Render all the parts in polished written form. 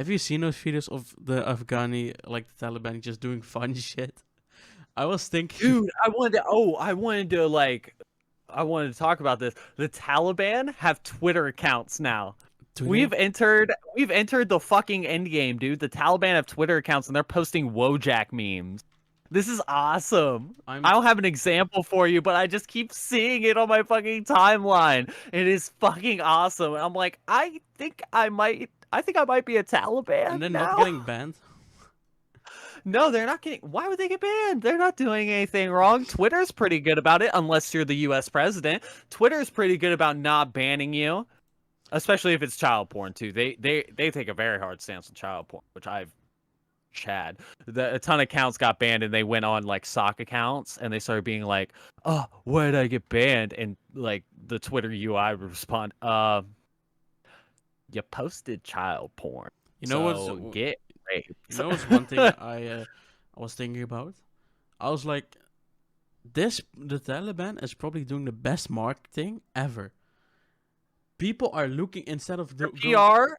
Have you seen those videos of the Afghani, like the Taliban, just doing fun shit? I was thinking, Dude, I wanted to talk about this. The Taliban have Twitter accounts now. We've entered the fucking end game, dude. The Taliban have Twitter accounts and they're posting Wojak memes. This is awesome. I don't have an example for you, but I just keep seeing it on my fucking timeline. It is fucking awesome. And I'm like, I think I might be a Taliban and they're now. not getting banned. No, they're not getting. Why would they get banned? They're not doing anything wrong. Twitter's pretty good about it, unless you're the U.S. president. Twitter's pretty good about not banning you, especially if it's child porn too. They take a very hard stance on child porn, which I've Chad. A ton of accounts got banned, and they went on like sock accounts, and they started being like, "Oh, why did I get banned?" And like the Twitter UI would respond, you posted child porn. You know so what's get raped." You know what's one thing I was thinking about? I was like, the Taliban is probably doing the best marketing ever. People are looking instead of their PR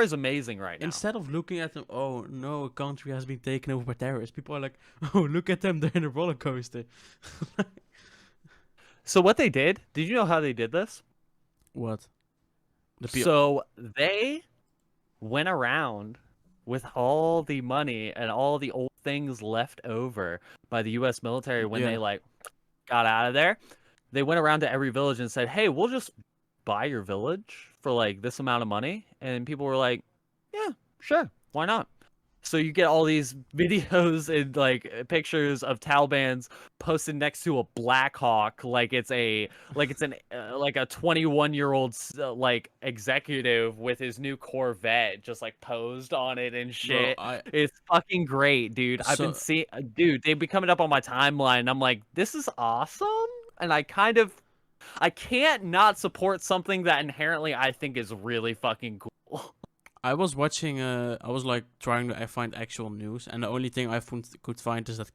is amazing right now. Instead of looking at them, oh no, a country has been taken over by terrorists. People are like, oh, look at them, they're in a roller coaster. So what they did you know how they did this? What? So they went around with all the money and all the old things left over by the U.S. military when they like got out of there. They went around to every village and said, "Hey, we'll just buy your village for like this amount of money." And people were like, "Yeah, sure, why not?" So you get all these videos and like pictures of Talibans posted next to a Black Hawk, like it's a 21-year-old like executive with his new Corvette, just like posed on it and shit. Bro, it's fucking great, dude. I've been seeing, dude, they've been coming up on my timeline. And I'm like, this is awesome, and I can't not support something that inherently I think is really fucking cool. I was watching, I was like trying to find actual news, and the only thing I could find is that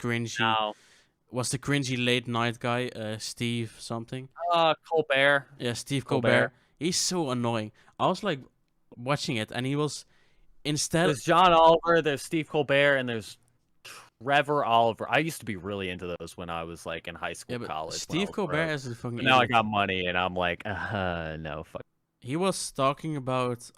was the cringy late night guy, Steve something. Colbert. Yeah, Steve Colbert. He's so annoying. I was like watching it, and he was There's John Oliver, there's Steve Colbert, and there's Trevor Oliver. I used to be really into those when I was like in high school, college. Steve Colbert is a fucking. Now I got money, and I'm like, no, fuck. He was talking about,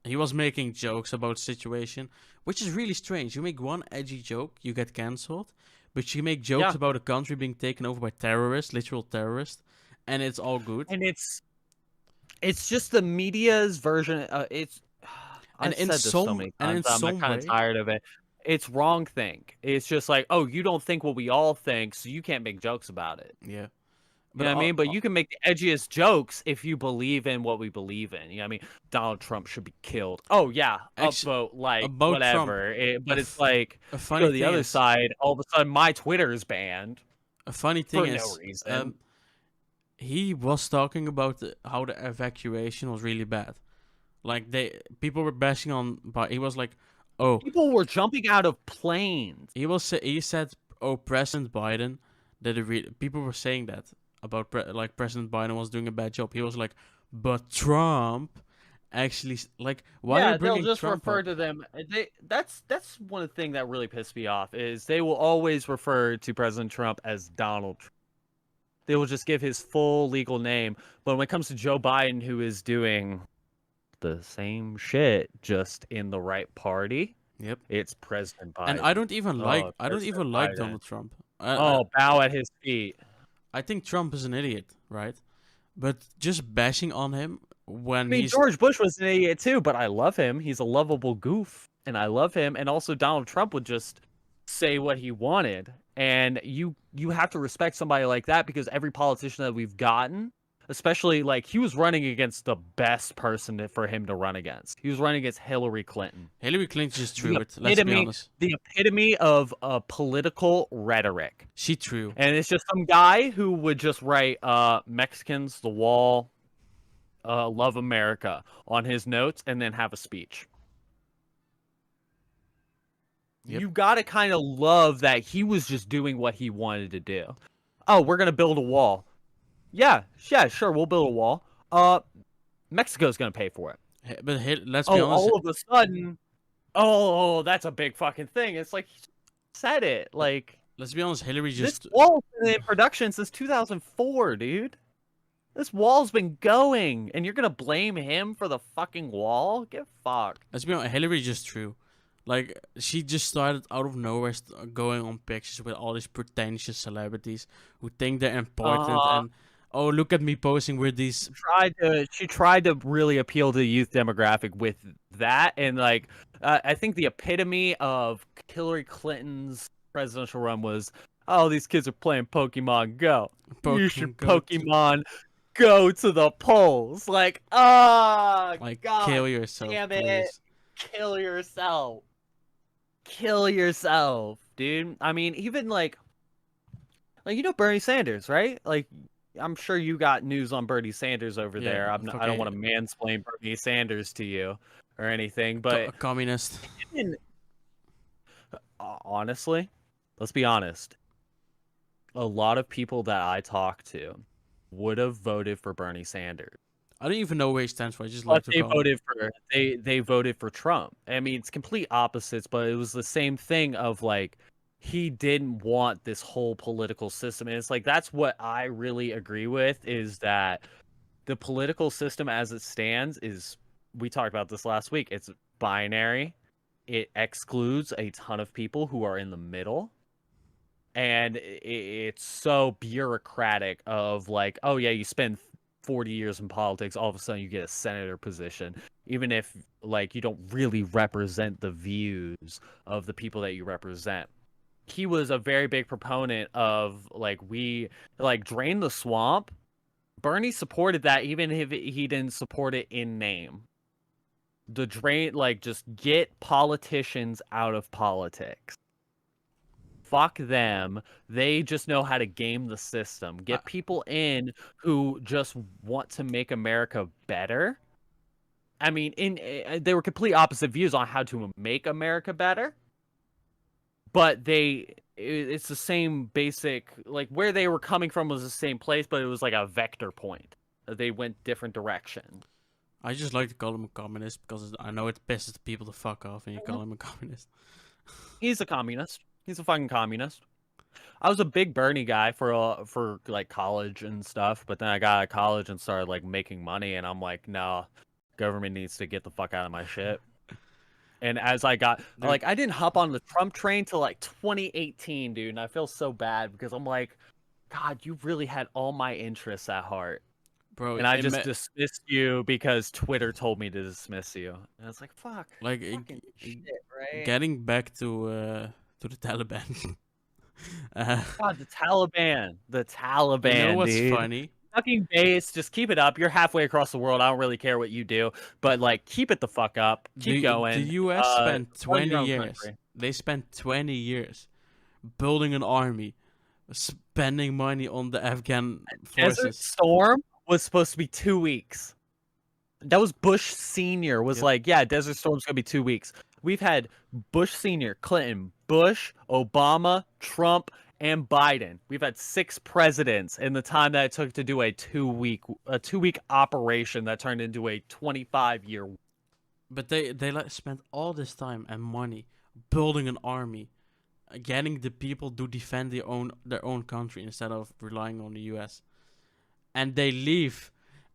he was making jokes about situation, which is really strange. You make one edgy joke, you get cancelled, but you make jokes about a country being taken over by terrorists, literal terrorists, and it's all good. And it's just the media's version. I've said this so many times. I'm kind of tired of it. It's wrong think. It's just like, oh, you don't think what we all think, so you can't make jokes about it. Yeah. But, you know what I mean? But you can make the edgiest jokes if you believe in what we believe in. You know what I mean? Donald Trump should be killed. Oh, yeah. Upvote, like, whatever. But it's like, go to the other side, all of a sudden my Twitter is banned. A funny thing is, no reason. He was talking about how the evacuation was really bad. Like, people were bashing on, but he was like, oh. People were jumping out of planes. He said, oh, President Biden, people were saying that. About like President Biden was doing a bad job. He was like, but Trump actually, like, why are you bringing they'll just Trump refer up? to them. That's one thing that really pissed me off is they will always refer to President Trump as Donald Trump. They will just give his full legal name. But when it comes to Joe Biden, who is doing the same shit just in the right party, it's President Biden. And I don't even like Donald Trump. Bow at his feet. I think Trump is an idiot, right? But just bashing on him when George Bush was an idiot too, but I love him. He's a lovable goof, and I love him. And also Donald Trump would just say what he wanted. And you have to respect somebody like that, because every politician that we've gotten, especially like he was running against the best person for him to run against. He was running against Hillary Clinton. Hillary Clinton just threw it. Let's be honest. The epitome of political rhetoric. She threw. And it's just some guy who would just write Mexicans, the wall, love America on his notes and then have a speech. You got to kind of love that he was just doing what he wanted to do. Oh, we're going to build a wall. Yeah, sure, we'll build a wall. Mexico's gonna pay for it. But let's be honest. All of a sudden, that's a big fucking thing. It's like, he said it. Like, let's be honest, Hillary just... This wall's been in production since 2004, dude. This wall's been going, and you're gonna blame him for the fucking wall? Get fucked. Let's be honest, Hillary just threw. Like, she just started out of nowhere going on pictures with all these pretentious celebrities who think they're important and, oh, look at me posing with these... She tried to really appeal to the youth demographic with that, and, like, I think the epitome of Hillary Clinton's presidential run was, oh, these kids are playing Pokemon Go. You should Pokemon Go to the polls. Like, like, God, kill yourself, damn it. Please. Kill yourself. Kill yourself, dude. I mean, even like you know Bernie Sanders, right? Like, I'm sure you got news on Bernie Sanders over there. I don't want to mansplain Bernie Sanders to you or anything, but a communist. Honestly, let's be honest. A lot of people that I talk to would have voted for Bernie Sanders. I don't even know where he stands for. I just like they voted for Trump. I mean, it's complete opposites, but it was the same thing of like he didn't want this whole political system. And it's like that's what I really agree with is that the political system as it stands is, we talked about this last week, it's binary. It excludes a ton of people who are in the middle. And it's so bureaucratic of like, oh yeah, you spend 40 years in politics, all of a sudden you get a senator position, even if like you don't really represent the views of the people that you represent. He was a very big proponent of like, we like drain the swamp. Bernie supported that even if he didn't support it in name. The drain, like, just get politicians out of politics. Fuck them. They just know how to game the system. Get people in who just want to make America better. I mean, they were complete opposite views on how to make America better. But it's the same basic, like, where they were coming from was the same place, but it was like a vector point. They went different directions. I just like to call him a communist because I know it pisses people the fuck off when you call him a communist. He's a communist. He's a fucking communist. I was a big Bernie guy for like college and stuff, but then I got out of college and started like making money, and I'm like, no, government needs to get the fuck out of my shit. And as I got, like, I didn't hop on the Trump train till like 2018, dude, and I feel so bad because I'm like, God, you really had all my interests at heart. Bro, and I just dismissed you because Twitter told me to dismiss you. And it's like, fuck. Like, shit, right? Getting back to the Taliban. God, the Taliban. The Taliban, you know what's dude. funny? Fucking base, just keep it up. You're halfway across the world. I don't really care what you do. But, like, keep it the fuck up. Keep going. The U.S. spent 20 years. Country. They spent 20 years building an army, spending money on the Afghan forces. Desert Storm was supposed to be 2 weeks. That was Bush Sr. was like, yeah, Desert Storm's going to be 2 weeks. We've had Bush Sr., Clinton, Bush, Obama, Trump, and Biden. We've had 6 presidents in the time that it took to do a 2-week operation that turned into a 25-year. But they spent all this time and money building an army, getting the people to defend their own country instead of relying on the U.S. And they leave,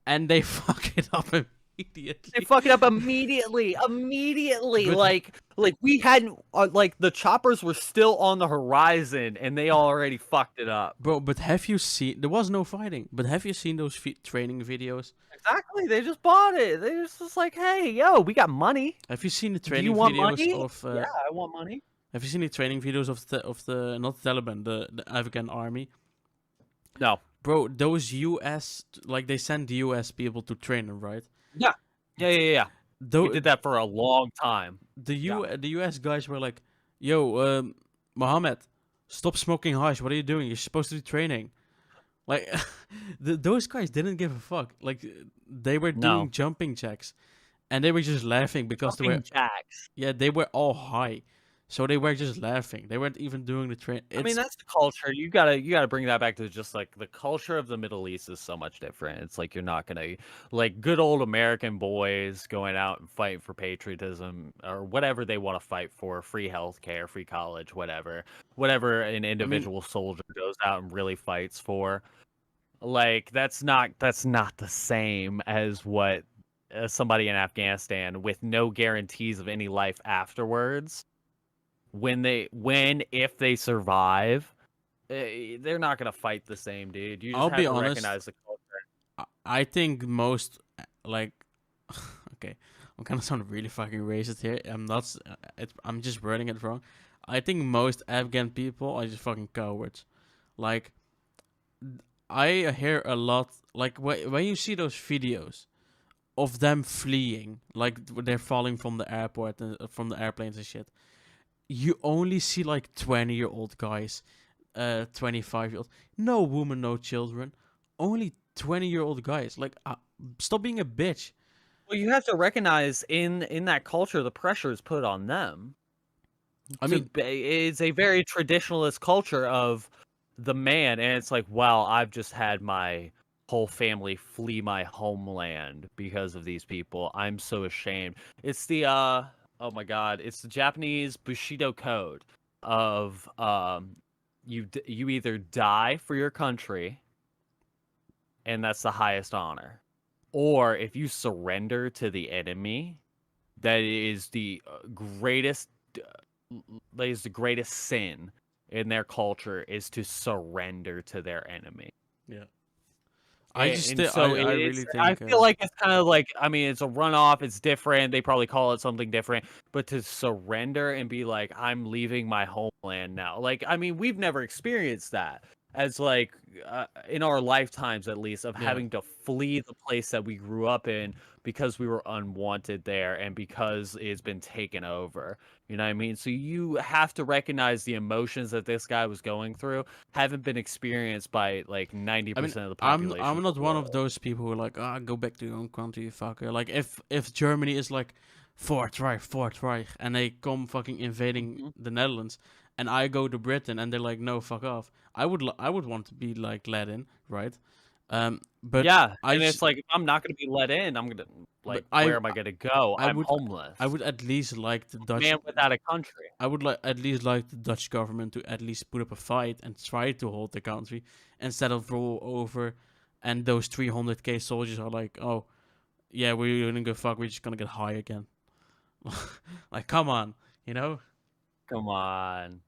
and they fuck it up immediately. They fuck it up immediately. But, like we hadn't, like the choppers were still on the horizon, and they already fucked it up. Bro, but have you seen? There was no fighting. But have you seen those training videos? Exactly. They just bought it. They just like, hey, yo, we got money. Have you seen the training videos of? Yeah, I want money. Have you seen the training videos of the not the Taliban, the Afghan army? No. Bro, those US, like, they send the US people to train them, right? Yeah. We did that for a long time. The US guys were like, yo, Mohammed, stop smoking hash. What are you doing? You're supposed to be training. Like, those guys didn't give a fuck. Like, they were doing jumping jacks. And they were just laughing because jumping jacks. Yeah, they were all high. So they were just laughing. They weren't even doing the train. I mean, that's the culture. You gotta bring that back to just like the culture of the Middle East is so much different. It's like you're not gonna like good old American boys going out and fighting for patriotism or whatever they want to fight for, free healthcare, free college, whatever an individual soldier goes out and really fights for. Like that's not the same as what somebody in Afghanistan with no guarantees of any life afterwards. If they survive, they're not gonna fight the same, dude. You just I'll have be to honest. recognize the culture. I think most like, okay, I'm kind of sounding really fucking racist here. I'm not. I'm just wording it wrong. I think most Afghan people are just fucking cowards. Like, I hear a lot. Like when you see those videos of them fleeing, like they're falling from the airport and from the airplanes and shit. You only see like 20-year-old guys, 25-year-old, no woman, no children, only 20-year-old guys. Like, stop being a bitch. Well, you have to recognize in that culture, the pressure is put on them. I mean, it's a very traditionalist culture of the man, and it's like, wow, I've just had my whole family flee my homeland because of these people. I'm so ashamed. It's the oh my god, it's the Japanese Bushido code of you either die for your country, and that's the highest honor, or if you surrender to the enemy, that is the greatest sin in their culture is to surrender to their enemy. Yeah. I really think I feel like it's kind of like, I mean, it's a runoff, it's different, they probably call it something different, but to surrender and be like, I'm leaving my homeland now. Like, I mean, we've never experienced that as like in our lifetimes at least, of having to flee the place that we grew up in because we were unwanted there and because it's been taken over. You know what I mean? So you have to recognize the emotions that this guy was going through haven't been experienced by like 90% of the population. I'm not one of those people who are like, go back to your own country, you fucker. Like, if Germany is like, Fourth Reich, and they come fucking invading the Netherlands, and I go to Britain, and they're like, no, fuck off. I would want to be like let in, right? But yeah, and it's like, if I'm not going to be let in, I'm gonna like, where am I going to go? I'm homeless. I would at least like the Dutch man without a country. I would at least like the Dutch government to at least put up a fight and try to hold the country instead of roll over, and those 300k soldiers are like, oh, yeah, we're gonna go fuck, we're just gonna get high again. Like, come on, you know? Come on.